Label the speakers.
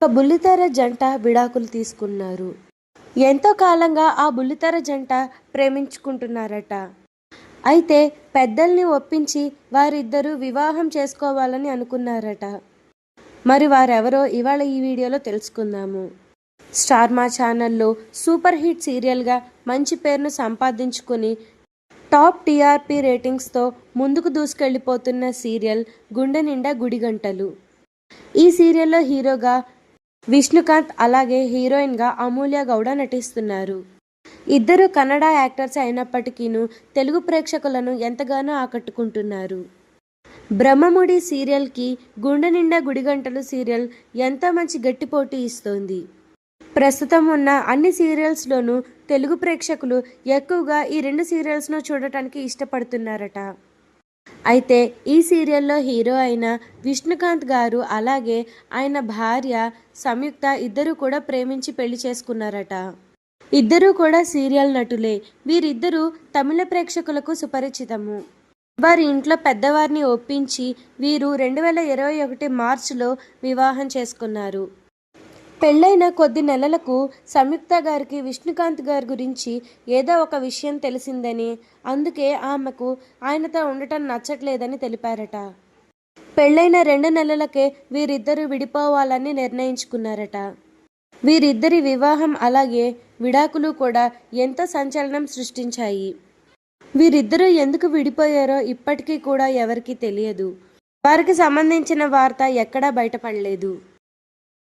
Speaker 1: ఒక బుల్లితెర జంట విడాకులు తీసుకున్నారు. ఎంతో కాలంగా ఆ బుల్లితెర జంట ప్రేమించుకుంటున్నారట. అయితే పెద్దల్ని ఒప్పించి వారిద్దరూ వివాహం చేసుకోవాలని అనుకున్నారట. మరి వారెవరో ఇవాళ ఈ వీడియోలో తెలుసుకుందాము. స్టార్ మా ఛానల్లో సూపర్ హిట్ సీరియల్గా మంచి పేరును సంపాదించుకుని టాప్ టీఆర్పీ రేటింగ్స్తో ముందుకు దూసుకెళ్లిపోతున్న సీరియల్ గుండె నిండా గుడిగంటలు. ఈ సీరియల్లో హీరోగా విష్ణుకాంత్, అలాగే హీరోయిన్గా అమూల్య గౌడ నటిస్తున్నారు. ఇద్దరు కన్నడ యాక్టర్స్ అయినప్పటికీను తెలుగు ప్రేక్షకులను ఎంతగానో ఆకట్టుకుంటున్నారు. బ్రహ్మముడి సీరియల్కి గుండె నిండా గుడిగంటలు సీరియల్ ఎంతో మంచి గట్టి పోటీ ఇస్తోంది. ప్రస్తుతం ఉన్న అన్ని సీరియల్స్లోనూ తెలుగు ప్రేక్షకులు ఎక్కువగా ఈ రెండు సీరియల్స్ను చూడటానికి ఇష్టపడుతున్నారట. అయితే ఈ సీరియల్లో హీరో అయిన విష్ణుకాంత్ గారు, అలాగే ఆయన భార్య సంయుక్త ఇద్దరూ కూడా ప్రేమించి పెళ్లి చేసుకున్నారట. ఇద్దరూ కూడా సీరియల్ నటులే. వీరిద్దరూ తమిళ ప్రేక్షకులకు సుపరిచితము. వారి ఇంట్లో పెద్దవారిని ఒప్పించి వీరు 2021 మార్చిలో వివాహం చేసుకున్నారు. పెళ్ళైన కొద్ది నెలలకు సంయుక్త గారికి విష్ణుకాంత్ గారి గురించి ఏదో ఒక విషయం తెలిసిందని, అందుకే ఆమెకు ఆయనతో ఉండటం నచ్చట్లేదని తెలిపారట. పెళ్ళైన 2 నెలలకే వీరిద్దరూ విడిపోవాలని నిర్ణయించుకున్నారట. వీరిద్దరి వివాహం అలాగే విడాకులు కూడా ఎంతో సంచలనం సృష్టించాయి. వీరిద్దరూ ఎందుకు విడిపోయారో ఇప్పటికీ కూడా ఎవరికీ తెలియదు. వారికి సంబంధించిన వార్త ఎక్కడా బయటపడలేదు.